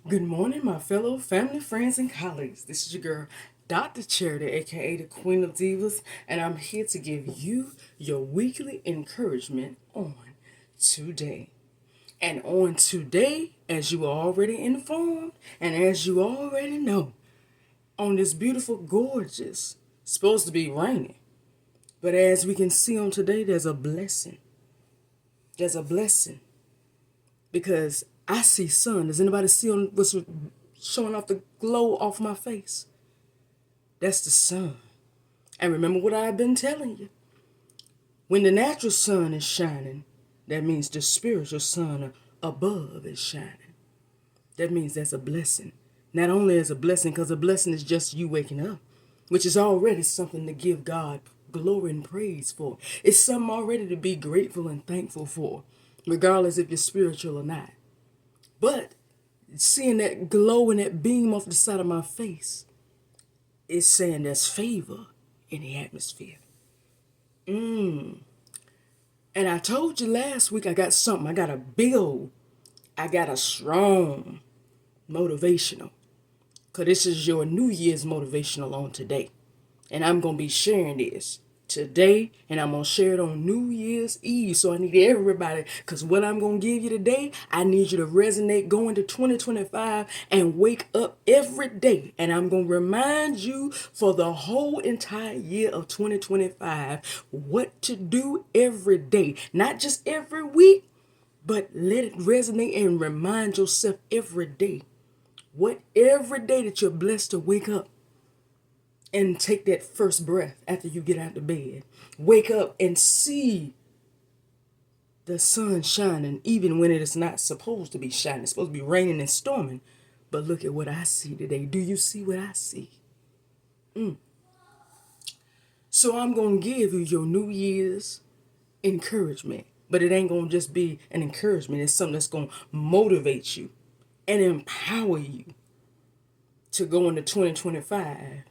Good morning, my fellow family, friends, and colleagues. This is your girl, Dr. Charity, aka the Queen of Divas, and I'm here to give you your weekly encouragement on today. And on today, as you are already informed, and as you already know, on this beautiful, gorgeous, supposed to be raining, but as we can see on today, there's a blessing. There's a blessing because I see sun. Does anybody see on what's showing off the glow off my face? That's the sun. And remember what I've been telling you. When the natural sun is shining, that means the spiritual sun above is shining. That means that's a blessing. Not only is a blessing, because a blessing is just you waking up, which is already something to give God glory and praise for. It's something already to be grateful and thankful for, regardless if you're spiritual or not. But seeing that glow and that beam off the side of my face is saying there's favor in the atmosphere. And I told you last week I got something. I got a strong motivational. Because this is your New Year's motivational on today. And I'm going to be sharing this today, and I'm going to share it on New Year's Eve. So I need everybody, because what I'm going to give you today, I need you to resonate going to 2025 and wake up every day. And I'm going to remind you for the whole entire year of 2025 what to do every day, not just every week, but let it resonate and remind yourself every day. What every day that you're blessed to wake up and take that first breath after you get out of bed. Wake up and see the sun shining even when it is not supposed to be shining. It's supposed to be raining and storming. But look at what I see today. Do you see what I see? So I'm going to give you your New Year's encouragement. But it ain't going to just be an encouragement. It's something that's going to motivate you and empower you to go into 2025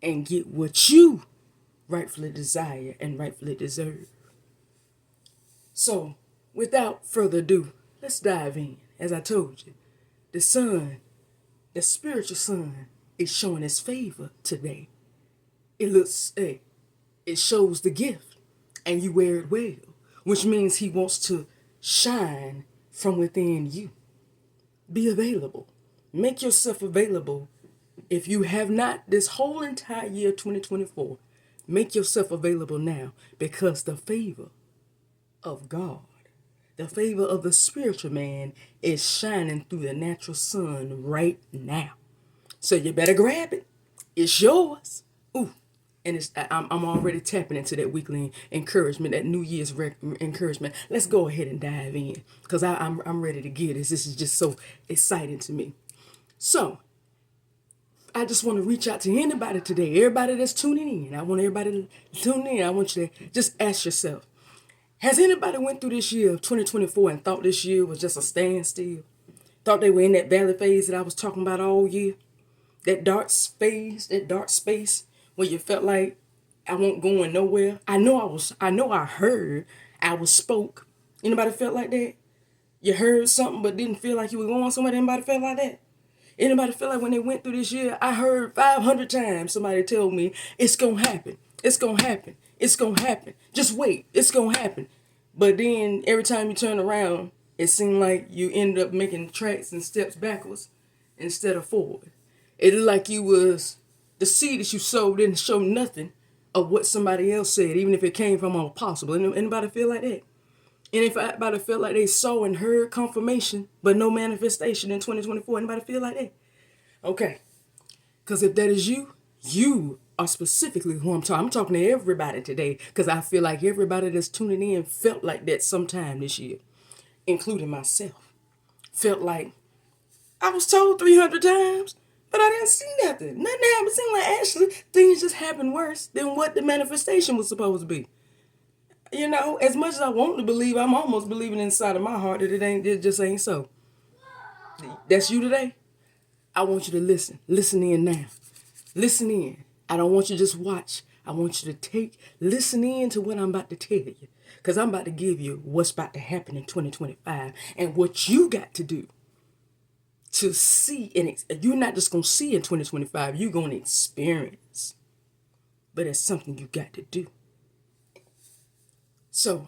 and get what you rightfully desire and rightfully deserve. So, without further ado, let's dive in. As I told you, the sun, the spiritual sun, is showing its favor today. It shows the gift, and you wear it well, which means he wants to shine from within you. Be available. Make yourself available. If you have not this whole entire year 2024, make yourself available now, because the favor of God, the favor of the spiritual man is shining through the natural sun right now. So you better grab it. It's yours. Ooh. And I'm already tapping into that weekly encouragement, that New Year's encouragement. Let's go ahead and dive in, because I'm ready to get this. This is just so exciting to me. So I just want to reach out to anybody today, everybody that's tuning in. I want everybody to tune in. I want you to just ask yourself, has anybody went through this year of 2024 and thought this year was just a standstill? Thought they were in that valley phase that I was talking about all year? That dark space where you felt like I won't going nowhere. I know I heard, I was spoke. Anybody felt like that? You heard something but didn't feel like you were going somewhere? Anybody felt like that? Anybody feel like when they went through this year, I heard 500 times somebody tell me, it's going to happen. It's going to happen. It's going to happen. Just wait. It's going to happen. But then every time you turn around, it seemed like you end up making tracks and steps backwards instead of forward. It looked like you was, the seed that you sowed didn't show nothing of what somebody else said, even if it came from an apostle. Anybody feel like that? And if anybody feel like they saw and heard confirmation, but no manifestation in 2024, anybody feel like that? Okay. Because if that is you, you are specifically who I'm talking. I'm talking to everybody today, because I feel like everybody that's tuning in felt like that sometime this year, including myself. Felt like I was told 300 times, but I didn't see nothing. Nothing happened. It seemed like actually things just happened worse than what the manifestation was supposed to be. You know, as much as I want to believe, I'm almost believing inside of my heart that it just ain't so. That's you today. I want you to listen. Listen in now. Listen in. I don't want you to just watch. I want you to listen in to what I'm about to tell you. Because I'm about to give you what's about to happen in 2025 and what you got to do to see, and you're not just going to see in 2025, you're going to experience. But it's something you got to do. So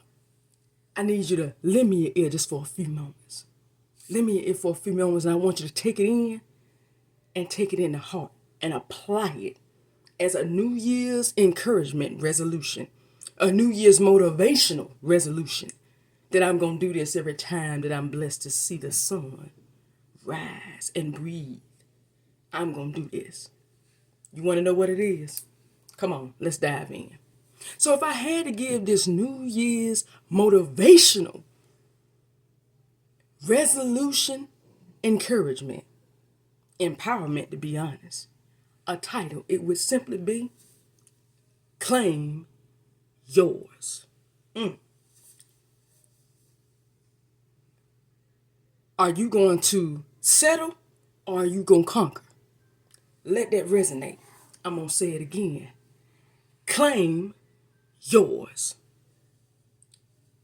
I need you to lend me your ear just for a few moments. Lend me your ear for a few moments, and I want you to take it in and take it in the heart and apply it as a New Year's encouragement resolution, a New Year's motivational resolution, that I'm going to do this every time that I'm blessed to see the sun rise and breathe. I'm going to do this. You want to know what it is? Come on, let's dive in. So if I had to give this New Year's motivational resolution, encouragement, empowerment, to be honest, a title, it would simply be Claim Yours. Are you going to settle, or are you going to conquer? Let that resonate. I'm going to say it again. Claim yours.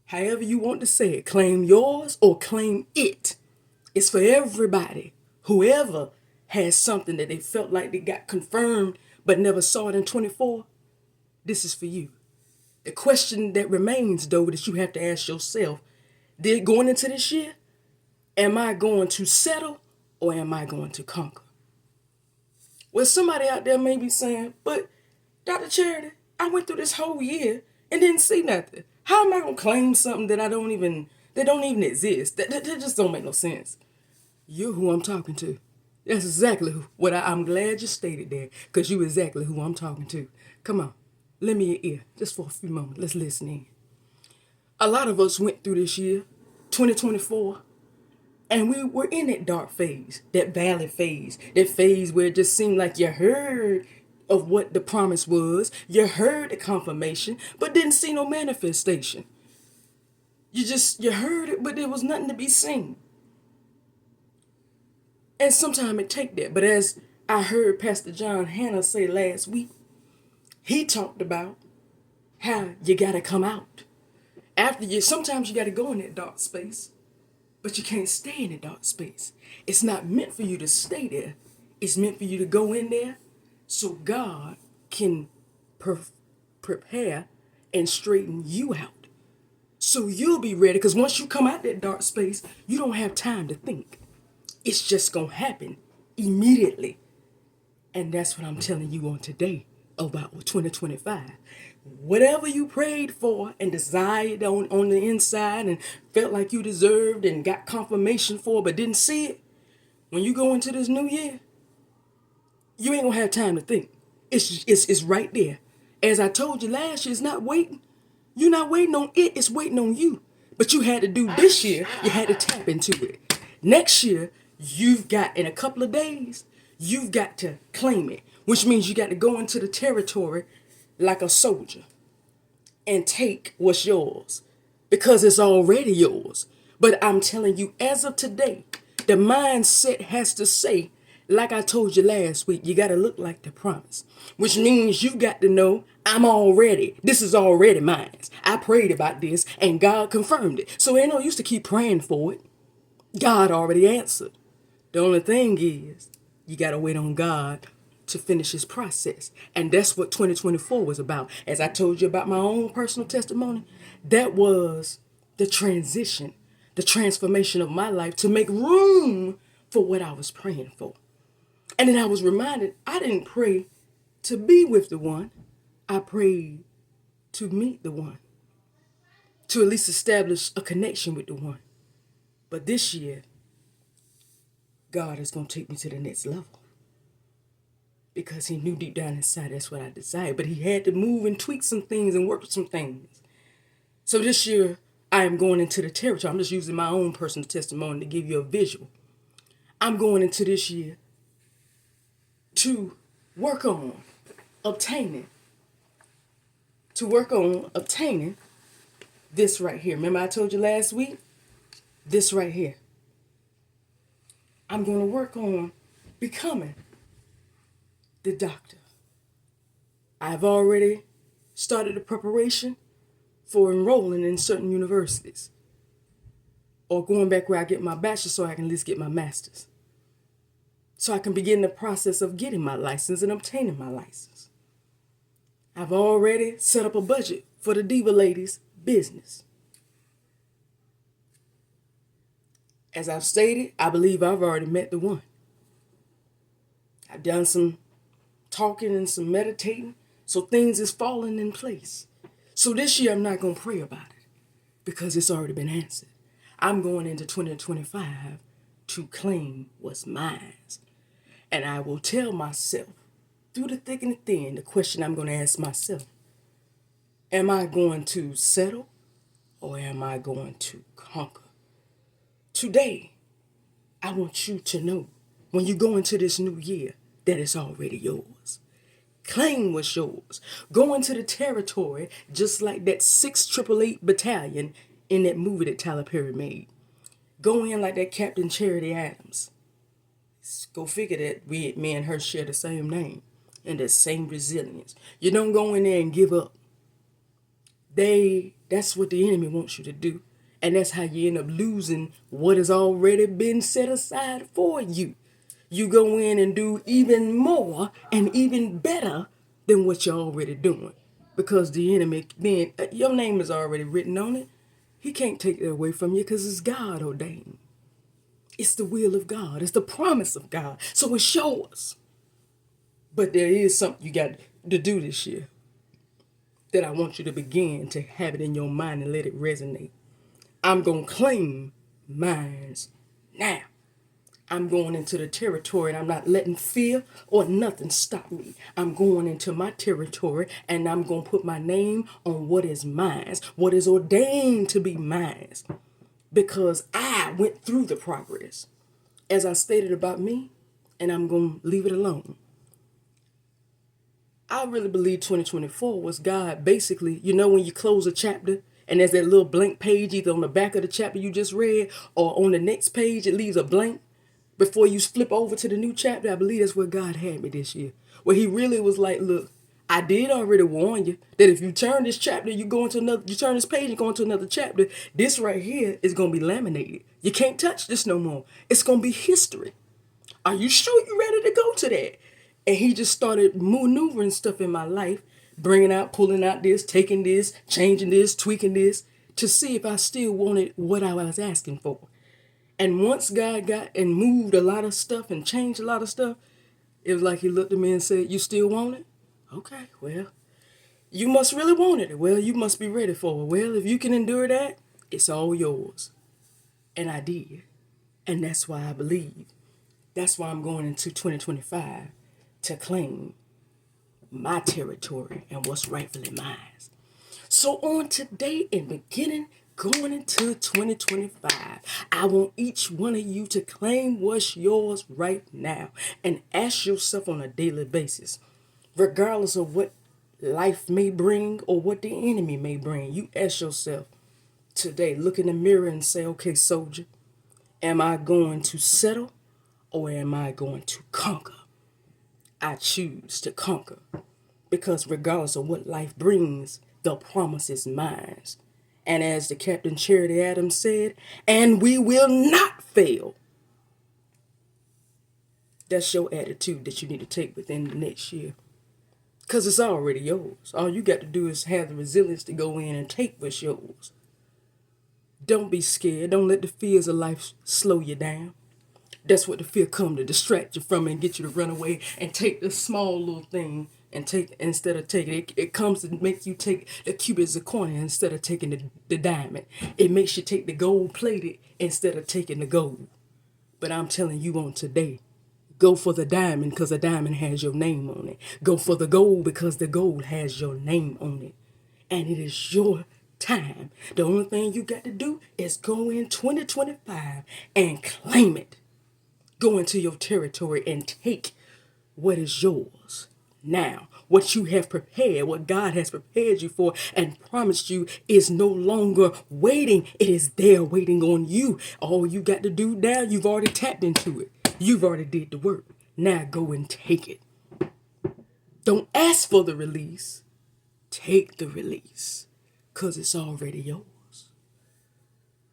However you want to say it, claim yours or claim it. It's for everybody. Whoever has something that they felt like they got confirmed but never saw it in 24, this is for you. The question that remains, though, that you have to ask yourself, going into this year, am I going to settle or am I going to conquer? Well, somebody out there may be saying, but Dr. Charity, I went through this whole year and didn't see nothing. How am I going to claim something that don't even exist? That just don't make no sense. You're who I'm talking to. That's exactly what I'm glad you stated there, because you're exactly who I'm talking to. Come on, lend me your ear just for a few moments. Let's listen in. A lot of us went through this year, 2024, and we were in that dark phase, that valley phase, that phase where it just seemed like you heard of what the promise was, you heard the confirmation, but didn't see no manifestation. You heard it, but there was nothing to be seen. And sometimes it take that. But as I heard Pastor John Hannah say last week, he talked about how you got to come out. Sometimes you got to go in that dark space, but you can't stay in the dark space. It's not meant for you to stay there. It's meant for you to go in there so God can prepare and straighten you out. So you'll be ready, because once you come out that dark space, you don't have time to think. It's just going to happen immediately. And that's what I'm telling you on today about 2025. Whatever you prayed for and desired on the inside and felt like you deserved and got confirmation for but didn't see it, when you go into this new year, you ain't going to have time to think. It's right there. As I told you last year, it's not waiting. You're not waiting on it. It's waiting on you. But you had to do this year. You had to tap into it. Next year, you've got, in a couple of days, you've got to claim it, which means you got to go into the territory like a soldier and take what's yours, because it's already yours. But I'm telling you, as of today, the mindset has to say, like I told you last week, you got to look like the promise, which means you got to know this is already mine. I prayed about this and God confirmed it. So ain't no use to keep praying for it. God already answered. The only thing is, you got to wait on God to finish his process. And that's what 2024 was about. As I told you about my own personal testimony, that was the transition, the transformation of my life to make room for what I was praying for. And then I was reminded, I didn't pray to be with the one. I prayed to meet the one, to at least establish a connection with the one. But this year, God is going to take me to the next level, because he knew deep down inside that's what I desired. But he had to move and tweak some things and work with some things. So this year, I am going into the territory. I'm just using my own personal testimony to give you a visual. I'm going into this year to work on obtaining this right here. Remember I told you last week? This right here. I'm going to work on becoming the doctor. I've already started the preparation for enrolling in certain universities, or going back where I get my bachelor's so I can at least get my master's. so I can begin the process of getting my license and obtaining my license. I've already set up a budget for the Diva Ladies business. As I've stated, I believe I've already met the one. I've done some talking and some meditating, so things is falling in place. So this year I'm not going to pray about it because it's already been answered. I'm going into 2025 to claim what's mine. And I will tell myself, through the thick and the thin, the question I'm going to ask myself: am I going to settle or am I going to conquer? Today, I want you to know, when you go into this new year, that it's already yours. Claim what's yours. Go into the territory just like that 688 battalion in that movie that Tyler Perry made. Go in like that Captain Charity Adams. Go figure that me and her share the same name and the same resilience. You don't go in there and give up. That's what the enemy wants you to do. And that's how you end up losing what has already been set aside for you. You go in and do even more and even better than what you're already doing. Because the enemy, then your name is already written on it. He can't take it away from you because it's God ordained. It's the will of God. It's the promise of God. So it's yours. But there is something you got to do this year that I want you to begin to have it in your mind and let it resonate. I'm going to claim mine now. I'm going into the territory and I'm not letting fear or nothing stop me. I'm going into my territory and I'm going to put my name on what is mine, what is ordained to be mine, because I went through the progress. As I stated about me, and I'm going to leave it alone. I really believe 2024 was God basically, when you close a chapter and there's that little blank page either on the back of the chapter you just read or on the next page it leaves a blank before you flip over to the new chapter. I believe that's where God had me this year. Where he really was like, look, I did already warn you that if you turn this chapter, you turn this page and go into another chapter, this right here is going to be laminated. You can't touch this no more. It's going to be history. Are you sure you're ready to go to that? And he just started maneuvering stuff in my life, pulling out this, taking this, changing this, tweaking this, to see if I still wanted what I was asking for. And once God got and moved a lot of stuff and changed a lot of stuff, it was like he looked at me and said, you still want it? Okay, well, you must really want it. Well, you must be ready for it. Well, if you can endure that, it's all yours. And I did. And that's why I believe. That's why I'm going into 2025 to claim my territory and what's rightfully mine. So on today and beginning going into 2025, I want each one of you to claim what's yours right now and ask yourself on a daily basis, regardless of what life may bring or what the enemy may bring. You ask yourself today, look in the mirror and say, okay, soldier, am I going to settle or am I going to conquer? I choose to conquer because regardless of what life brings, the promise is mine. And as the Captain Charity Adams said, and we will not fail. That's your attitude that you need to take within the next year. Because it's already yours. All you got to do is have the resilience to go in and take what's yours. Don't be scared. Don't let the fears of life slow you down. That's what the fear come to distract you from and get you to run away and take the small little thing and take instead of taking it. It comes to make you take the cubic zirconia instead of taking the diamond. It makes you take the gold plated instead of taking the gold. But I'm telling you on today, go for the diamond because the diamond has your name on it. Go for the gold because the gold has your name on it. And it is your time. The only thing you got to do is go in 2025 and claim it. Go into your territory and take what is yours. Now, what you have prepared, what God has prepared you for and promised you is no longer waiting. It is there waiting on you. All you got to do now, you've already tapped into it. You've already did the work. Now go and take it. Don't ask for the release. Take the release because it's already yours.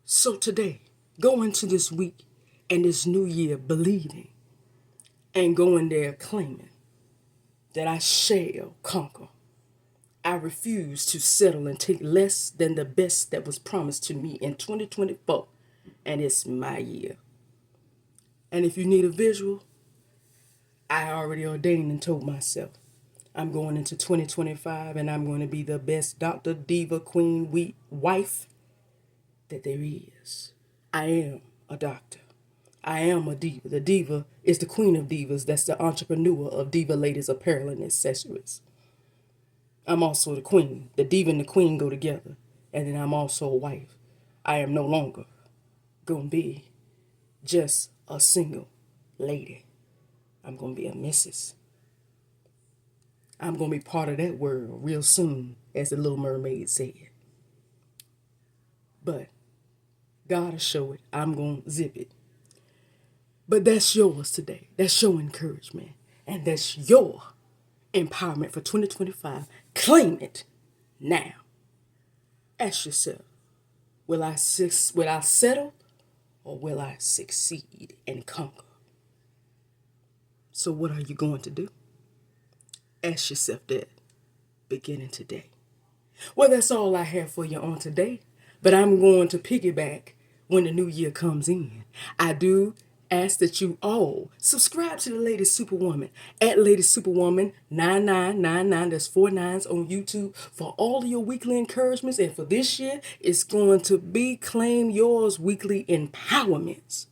So today, go into this week and this new year believing and go in there claiming that I shall conquer. I refuse to settle and take less than the best that was promised to me in 2024, and it's my year. And if you need a visual, I already ordained and told myself I'm going into 2025 and I'm going to be the best doctor, diva, queen, wife that there is. I am a doctor. I am a diva. The diva is the queen of divas. That's the entrepreneur of Diva Ladies Apparel and Accessories. I'm also the queen. The diva and the queen go together. And then I'm also a wife. I am no longer going to be just a single lady. I'm going to be a missus. I'm going to be part of that world real soon, as the Little Mermaid said. But God will show it. I'm going to zip it. But that's yours today. That's your encouragement. And that's your empowerment for 2025. Claim it now. Ask yourself, will I settle or will I succeed and conquer? So what are you going to do? Ask yourself that beginning today. Well, that's all I have for you on today. But I'm going to piggyback when the new year comes in. I do ask that you all subscribe to the Lady Superwoman at Lady Superwoman 9999. That's 4 9s on YouTube for all of your weekly encouragements. And for this year, it's going to be Claim Yours Weekly Empowerments.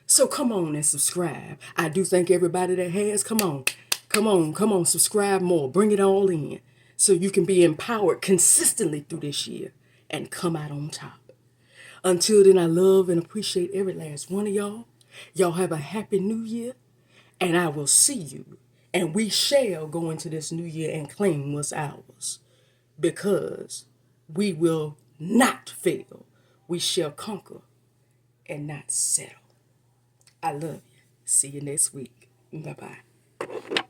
So come on and subscribe. I do thank everybody that has. Come on, subscribe more. Bring it all in so you can be empowered consistently through this year and come out on top. Until then, I love and appreciate every last one of y'all. Y'all have a happy new year, and I will see you. And we shall go into this new year and claim what's ours, because we will not fail. We shall conquer and not settle. I love you. See you next week. Bye-bye.